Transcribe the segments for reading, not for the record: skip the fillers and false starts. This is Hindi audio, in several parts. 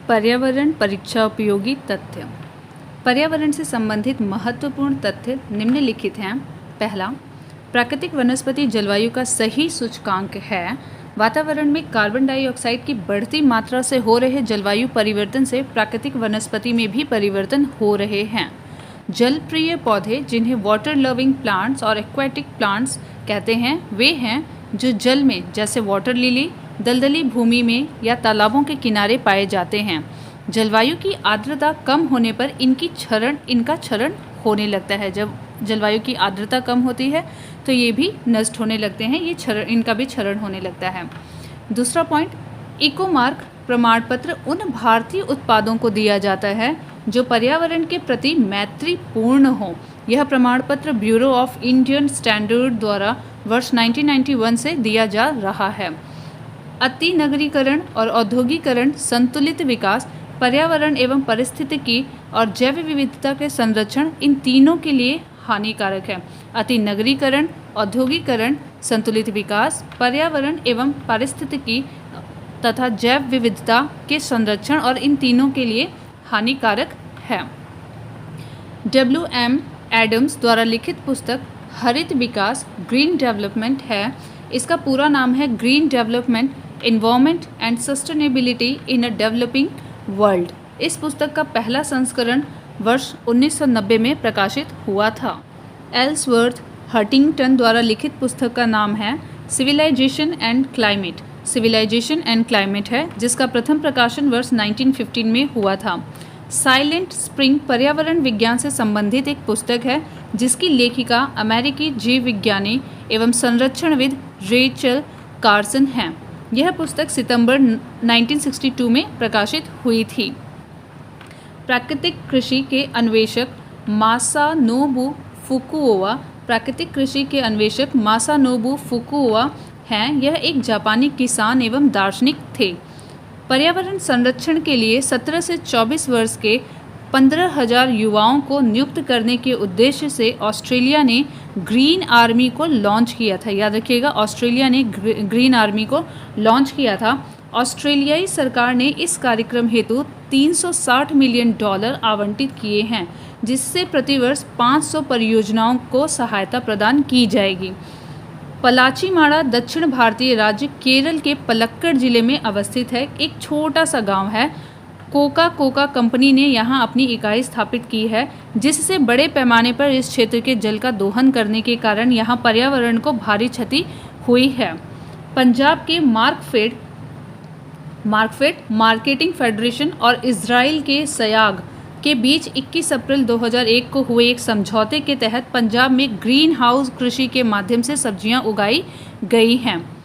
पर्यावरण परीक्षा उपयोगी तथ्य। पर्यावरण से संबंधित महत्वपूर्ण तथ्य निम्नलिखित हैं। पहला, प्राकृतिक वनस्पति जलवायु का सही सूचकांक है। वातावरण में कार्बन डाइऑक्साइड की बढ़ती मात्रा से हो रहे जलवायु परिवर्तन से प्राकृतिक वनस्पति में भी परिवर्तन हो रहे हैं। जलप्रिय पौधे, जिन्हें वाटर लविंग प्लांट्स और एक्वेटिक प्लांट्स कहते हैं, वे हैं जो जल में, जैसे वाटर लिली, दलदली भूमि में या तालाबों के किनारे पाए जाते हैं। जलवायु की आर्द्रता कम होने पर इनका क्षरण होने लगता है। जब जलवायु की आर्द्रता कम होती है तो ये भी नष्ट होने लगते हैं, इनका भी क्षरण होने लगता है। दूसरा पॉइंट, इकोमार्क प्रमाण पत्र उन भारतीय उत्पादों को दिया जाता है जो पर्यावरण के प्रति मैत्रीपूर्ण हो। यह प्रमाण पत्र ब्यूरो ऑफ इंडियन स्टैंडर्ड द्वारा वर्ष 1991 से दिया जा रहा है। अति नगरीकरण और औद्योगिकरण, संतुलित विकास, पर्यावरण एवं पारिस्थितिकी और जैव विविधता के संरक्षण, इन तीनों के लिए हानिकारक है। अति नगरीकरण, औद्योगिकरण, संतुलित विकास, पर्यावरण एवं पारिस्थितिकी तथा जैव विविधता के संरक्षण और इन तीनों के लिए हानिकारक है। W.M. एडम्स द्वारा लिखित पुस्तक हरित विकास, ग्रीन डेवलपमेंट है। इसका पूरा नाम है green development, environment and sustainability in a developing world. इस पुस्तक का पहला संस्करण वर्ष 1990 में प्रकाशित हुआ था। एल्सवर्थ हंटिंगटन द्वारा लिखित पुस्तक का नाम है civilisation and climate. Civilisation and climate है, जिसका प्रथम प्रकाशन वर्ष 1915 में हुआ था। साइलेंट स्प्रिंग पर्यावरण विज्ञान से संबंधित एक पुस्तक है, जिसकी लेखिका अमेरिकी जीव विज्ञानी एवं संरक्षणविद रेचल कार्सन हैं। यह पुस्तक सितंबर 1962 में प्रकाशित हुई थी। प्राकृतिक कृषि के अन्वेषक मासानोबु फुकुओवा हैं। यह एक जापानी किसान एवं दार्शनिक थे। पर्यावरण संरक्षण के लिए 17 से 24 वर्ष के 15,000 युवाओं को नियुक्त करने के उद्देश्य से ऑस्ट्रेलिया ने ग्रीन आर्मी को लॉन्च किया था। याद रखिएगा, ऑस्ट्रेलिया ने ग्रीन आर्मी को लॉन्च किया था। ऑस्ट्रेलियाई सरकार ने इस कार्यक्रम हेतु $360 मिलियन आवंटित किए हैं, जिससे प्रतिवर्ष 500 परियोजनाओं को सहायता प्रदान की जाएगी। पलाचीमाड़ा दक्षिण भारतीय राज्य केरल के पलक्कड़ जिले में अवस्थित है। एक छोटा सा गांव है। कोका कंपनी ने यहाँ अपनी इकाई स्थापित की है, जिससे बड़े पैमाने पर इस क्षेत्र के जल का दोहन करने के कारण यहाँ पर्यावरण को भारी क्षति हुई है। पंजाब के मार्कफेड मार्केटिंग फेडरेशन और इजराइल के सयाग के बीच 21 अप्रैल 2001 को हुए एक समझौते के तहत पंजाब में ग्रीन हाउस कृषि के माध्यम से सब्जियां उगाई गई हैं।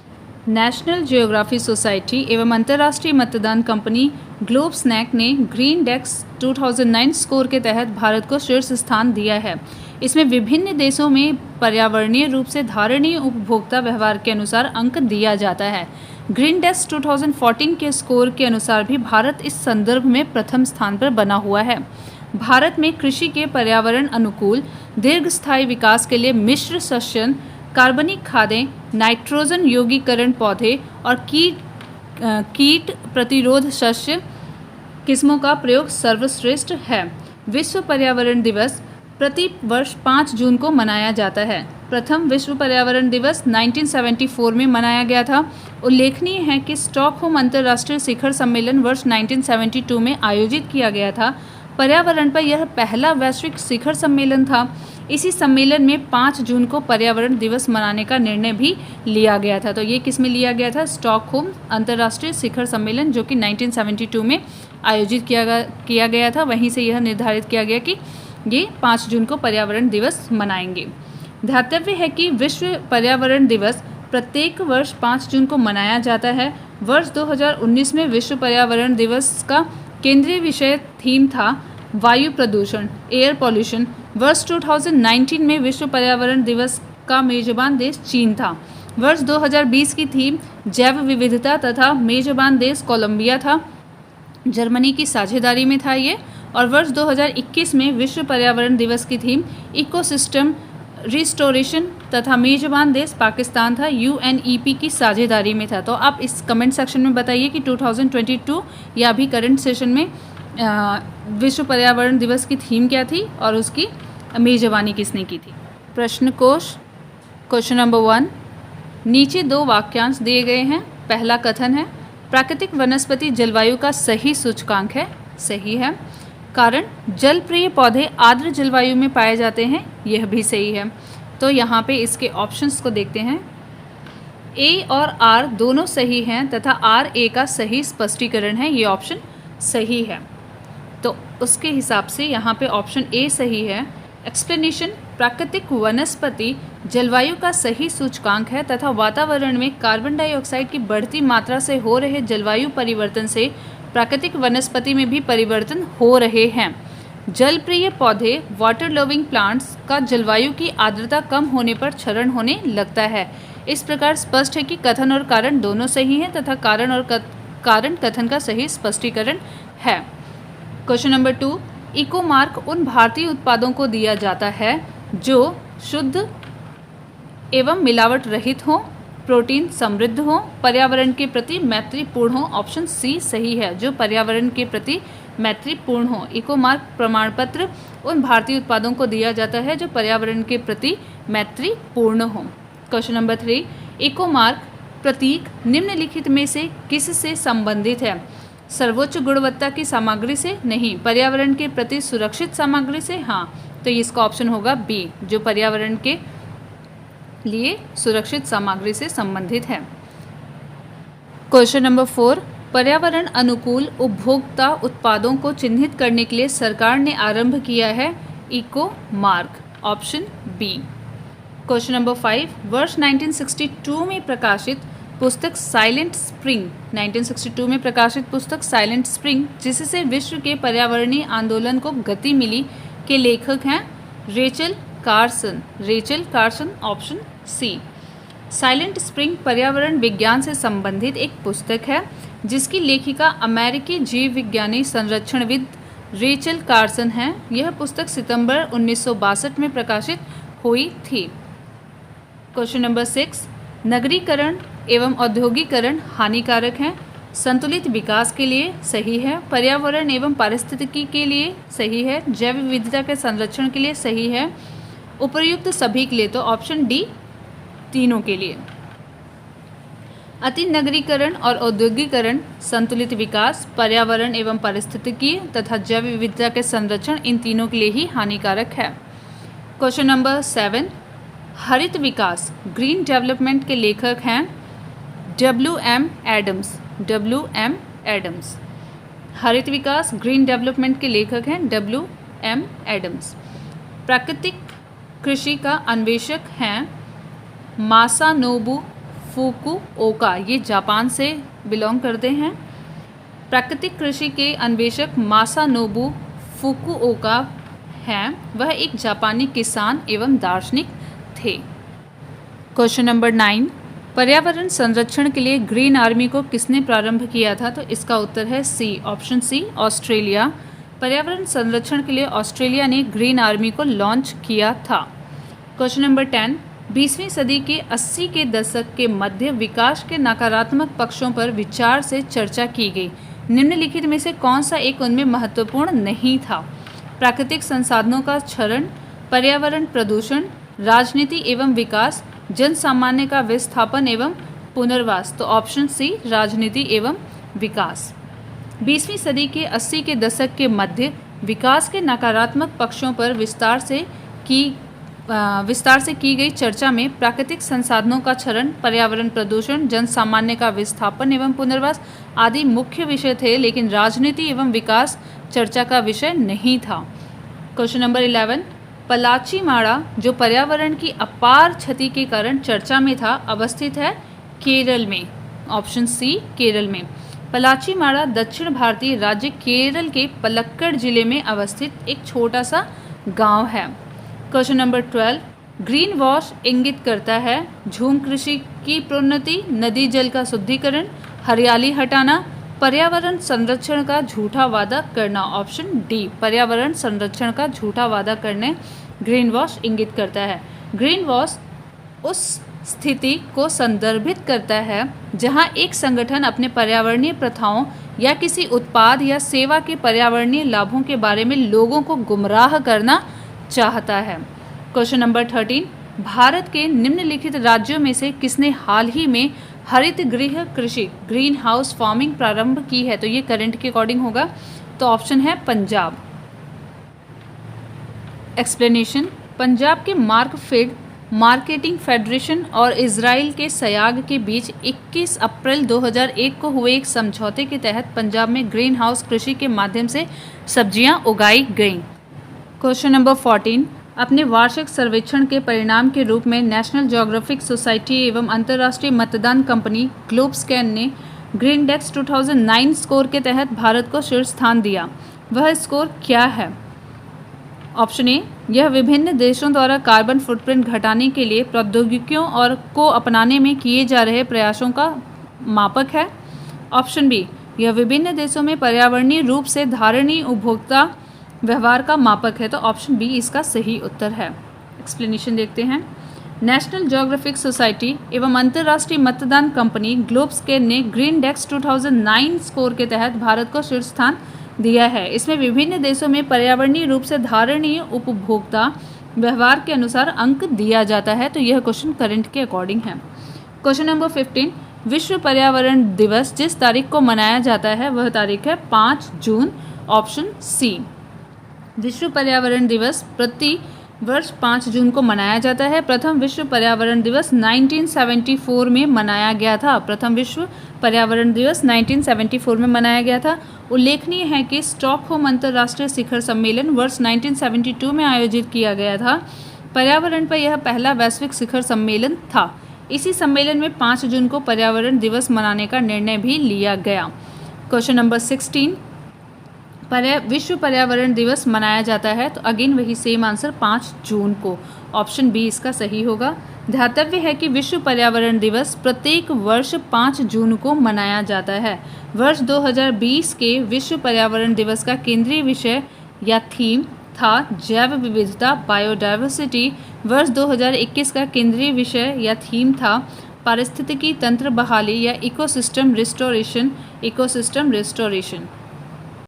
नेशनल ज्योग्राफी सोसाइटी एवं अंतर्राष्ट्रीय मतदान कंपनी ग्लोब स्नैक ने ग्रीन डेक्स 2009 स्कोर के तहत भारत को शीर्ष स्थान दिया है। इसमें विभिन्न देशों में पर्यावरणीय रूप से धारणीय उपभोक्ता व्यवहार के अनुसार अंक दिया जाता है। ग्रीन डेक्स 2014 के स्कोर के अनुसार भी भारत इस संदर्भ में प्रथम स्थान पर बना हुआ है। भारत में कृषि के पर्यावरण अनुकूल दीर्घस्थायी विकास के लिए मिश्र शस्यन, कार्बनिक खादें, नाइट्रोजन यौगिकरण पौधे और कीट प्रतिरोध शस्य किस्मों का प्रयोग सर्वश्रेष्ठ है। विश्व पर्यावरण दिवस प्रति वर्ष 5 जून को मनाया जाता है। प्रथम विश्व पर्यावरण दिवस 1974 में मनाया गया था। उल्लेखनीय है कि स्टॉकहोम अंतर्राष्ट्रीय शिखर सम्मेलन वर्ष 1972 में आयोजित किया गया था। पर्यावरण पर यह पहला वैश्विक शिखर सम्मेलन था। इसी सम्मेलन में 5 जून को पर्यावरण दिवस मनाने का निर्णय भी लिया गया था। तो ये किस में लिया गया था? स्टॉकहोम अंतर्राष्ट्रीय शिखर सम्मेलन, जो कि 1972 में आयोजित किया गया था। वहीं से यह निर्धारित किया गया कि ये 5 जून को पर्यावरण दिवस मनाएंगे। ध्यातव्य है कि विश्व पर्यावरण दिवस प्रत्येक वर्ष 5 जून को मनाया जाता है। वर्ष 2019 में विश्व पर्यावरण दिवस का केंद्रीय विषय थीम था वायु प्रदूषण, एयर पॉल्यूशन। वर्ष 2019 में विश्व पर्यावरण दिवस का मेजबान देश चीन था। वर्ष 2020 की थीम जैव विविधता तथा मेजबान देश कोलंबिया था। जर्मनी की साझेदारी में था ये। और वर्ष 2021 में विश्व पर्यावरण दिवस की थीम इकोसिस्टम रिस्टोरेशन तथा मेजबान देश पाकिस्तान था, UNEP की साझेदारी में था। तो आप इस कमेंट सेक्शन में बताइए कि 2022 या अभी करंट सेशन में विश्व पर्यावरण दिवस की थीम क्या थी और उसकी मेजबानी किसने की थी। प्रश्न कोश क्वेश्चन नंबर 1, नीचे 2 वाक्यांश दिए गए हैं। पहला कथन है प्राकृतिक वनस्पति जलवायु का सही सूचकांक है, सही है। कारण जलप्रिय पौधे आर्द्र जलवायु में पाए जाते हैं, यह भी सही है। तो यहाँ पे इसके ऑप्शंस को देखते हैं। ए और आर दोनों सही हैं तथा आर ए का सही स्पष्टीकरण है, ये ऑप्शन सही है। तो उसके हिसाब से यहाँ पे ऑप्शन ए सही है। एक्सप्लेनेशन प्राकृतिक वनस्पति जलवायु का सही सूचकांक है तथा वातावरण में कार्बन डाइऑक्साइड की बढ़ती मात्रा से हो रहे जलवायु परिवर्तन से प्राकृतिक वनस्पति में भी परिवर्तन हो रहे हैं। जलप्रिय पौधे वाटर लविंग प्लांट्स का जलवायु की आर्द्रता कम होने पर क्षरण होने लगता है। इस प्रकार स्पष्ट है कि कथन और कारण दोनों सही हैं तथा कारण कथन का सही स्पष्टीकरण है। क्वेश्चन नंबर 2, इको मार्क उन भारतीय उत्पादों को दिया जाता है जो शुद्ध एवं मिलावट रहित हो, प्रोटीन समृद्ध हो, पर्यावरण के प्रति मैत्रीपूर्ण हो। ऑप्शन सी सही है, जो पर्यावरण के प्रति मैत्रीपूर्ण हो। इको मार्क प्रमाण पत्र उन भारतीय उत्पादों को दिया जाता है जो पर्यावरण के प्रति मैत्रीपूर्ण हो। क्वेश्चन नंबर 3, इको मार्क प्रतीक निम्नलिखित में से किससे संबंधित है? सर्वोच्च गुणवत्ता की सामग्री से? नहीं। पर्यावरण के प्रति सुरक्षित सामग्री से? हाँ। तो इसका ऑप्शन होगा बी, जो पर्यावरण के लिए सुरक्षित सामग्री से संबंधित है। क्वेश्चन नंबर 4, पर्यावरण अनुकूल उपभोक्ता उत्पादों को चिन्हित करने के लिए सरकार ने आरंभ किया है eco mark. Option B. Question number 5, वर्ष 1962 में प्रकाशित पुस्तक साइलेंट स्प्रिंग, 1962 में प्रकाशित पुस्तक साइलेंट स्प्रिंग जिससे विश्व के पर्यावरणीय आंदोलन को गति मिली के लेखक हैं Rachel Carson. Rachel Carson, option C. Silent spring पर्यावरण विज्ञान से संबंधित एक पुस्तक है जिसकी लेखिका अमेरिकी जीव विज्ञानी संरक्षणविद रेचल कार्सन है। यह पुस्तक सितंबर 1962 में प्रकाशित हुई थी। क्वेश्चन नंबर 6, नगरीकरण एवं औद्योगिकरण हानिकारक हैं। संतुलित विकास के लिए? सही है। पर्यावरण एवं पारिस्थितिकी के लिए? सही है। जैव विविधता के संरक्षण के लिए? सही है। उपर्युक्त सभी के लिए? तो ऑप्शन डी, तीनों के लिए। अति नगरीकरण और औद्योगिकरण, संतुलित विकास, पर्यावरण एवं पारिस्थितिकी तथा जैव विविधता के संरक्षण, इन तीनों के लिए ही हानिकारक है। क्वेश्चन नंबर 7, हरित विकास ग्रीन डेवलपमेंट के लेखक हैं WM एडम्स। WM Adams. हरित विकास ग्रीन डेवलपमेंट के लेखक हैं WM एडम्स। प्राकृतिक कृषि का अन्वेषक हैं मासानोबु फुकुओका, ये जापान से बिलोंग करते हैं। प्राकृतिक कृषि के अन्वेषक मासानोबु फुकुओका हैं, वह एक जापानी किसान एवं दार्शनिक थे। क्वेश्चन नंबर 9, पर्यावरण संरक्षण के लिए ग्रीन आर्मी को किसने प्रारंभ किया था? तो इसका उत्तर है सी, ऑप्शन सी, ऑस्ट्रेलिया। पर्यावरण संरक्षण के लिए ऑस्ट्रेलिया ने ग्रीन आर्मी को लॉन्च किया था। क्वेश्चन नंबर 10, 20वीं सदी के 80 के दशक के मध्य विकास के नकारात्मक पक्षों पर विचार से चर्चा की गई। निम्नलिखित में से कौन सा एक उनमें महत्वपूर्ण नहीं था? प्राकृतिक संसाधनों का क्षरण, पर्यावरण प्रदूषण, राजनीति एवं विकास, जन सामान्य का विस्थापन एवं पुनर्वास। तो ऑप्शन सी, राजनीति एवं विकास। 20वीं सदी के 80 के दशक के मध्य विकास के नकारात्मक पक्षों पर विस्तार से की गई चर्चा में प्राकृतिक संसाधनों का क्षरण, पर्यावरण प्रदूषण, जन सामान्य का विस्थापन एवं पुनर्वास आदि मुख्य विषय थे, लेकिन राजनीति एवं विकास चर्चा का विषय नहीं था। क्वेश्चन नंबर 11, पलाचीमाड़ा जो पर्यावरण की अपार क्षति के कारण चर्चा में था, अवस्थित है केरल में। ऑप्शन सी, केरल में। पलाचीमाड़ा दक्षिण भारतीय राज्य केरल के पलक्कड़ जिले में अवस्थित एक छोटा सा गांव है। क्वेश्चन नंबर 12, ग्रीन वॉश इंगित करता है झूम कृषि की प्रोन्नति, नदी जल का शुद्धिकरण, हरियाली हटाना, पर्यावरण संरक्षण का झूठा वादा करना। ऑप्शन डी, पर्यावरण संरक्षण का झूठा वादा करने ग्रीन वॉश इंगित करता है। ग्रीन वॉश उस स्थिति को संदर्भित करता है जहां एक संगठन अपने पर्यावरणीय प्रथाओं या किसी उत्पाद या सेवा के पर्यावरणीय लाभों के बारे में लोगों को गुमराह करना चाहता है। क्वेश्चन नंबर 13, भारत के निम्नलिखित राज्यों में से किसने हाल ही में हरित गृह कृषि ग्रीन हाउस फार्मिंग प्रारंभ की है? तो ये करंट के अकॉर्डिंग होगा, तो ऑप्शन है पंजाब। एक्सप्लेनेशन, पंजाब के मार्कफेड मार्केटिंग फेडरेशन और इजराइल के सयाग के बीच 21 अप्रैल 2001 को हुए एक समझौते के तहत पंजाब में ग्रीन हाउस कृषि के माध्यम से सब्जियां उगाई गईं। क्वेश्चन नंबर 14, अपने वार्षिक सर्वेक्षण के परिणाम के रूप में नेशनल ज्योग्राफिक सोसाइटी एवं अंतर्राष्ट्रीय मतदान कंपनी ग्लोबस्कैन ने ग्रीनडेक्स 2009 स्कोर के तहत भारत को शीर्ष स्थान दिया। वह स्कोर क्या है? ऑप्शन ए, यह विभिन्न देशों द्वारा कार्बन फुटप्रिंट घटाने के लिए प्रौद्योगिकियों और को अपनाने में किए जा रहे प्रयासों का मापक है। ऑप्शन बी, यह विभिन्न देशों में पर्यावरणीय रूप से धारणीय उपभोक्ता व्यवहार का मापक है। तो ऑप्शन बी इसका सही उत्तर है। एक्सप्लेनेशन देखते हैं। नेशनल ज्योग्राफिक सोसाइटी एवं अंतर्राष्ट्रीय मतदान कंपनी ग्लोबस्कैन ने ग्रीनडेक्स 2009 स्कोर के तहत भारत को शीर्ष स्थान दिया है। इसमें विभिन्न देशों में पर्यावरणीय रूप से धारणीय उपभोक्ता व्यवहार के अनुसार अंक दिया जाता है। तो यह क्वेश्चन करंट के अकॉर्डिंग है। क्वेश्चन नंबर 15, विश्व पर्यावरण दिवस जिस तारीख को मनाया जाता है वह तारीख है 5 जून। Option C. विश्व पर्यावरण दिवस प्रति वर्ष 5 जून को मनाया जाता है। प्रथम विश्व पर्यावरण दिवस 1974 में मनाया गया था। प्रथम विश्व पर्यावरण दिवस 1974 में मनाया गया था। उल्लेखनीय है कि स्टॉकहोम अंतर्राष्ट्रीय शिखर सम्मेलन वर्ष 1972 में आयोजित किया गया था। पर्यावरण पर यह पहला वैश्विक शिखर सम्मेलन था। इसी सम्मेलन में 5 जून को पर्यावरण दिवस मनाने का निर्णय भी लिया गया। क्वेश्चन नंबर 16, विश्व पर्यावरण दिवस मनाया जाता है। तो अगेन वही सेम आंसर 5 जून को। ऑप्शन बी इसका सही होगा। ध्यातव्य है कि विश्व पर्यावरण दिवस प्रत्येक वर्ष 5 जून को मनाया जाता है। वर्ष 2020 के विश्व पर्यावरण दिवस का केंद्रीय विषय या थीम था जैव विविधता बायोडायवर्सिटी। वर्ष 2021 का केंद्रीय विषय या थीम था पारिस्थितिकी तंत्र बहाली या इकोसिस्टम रिस्टोरेशन।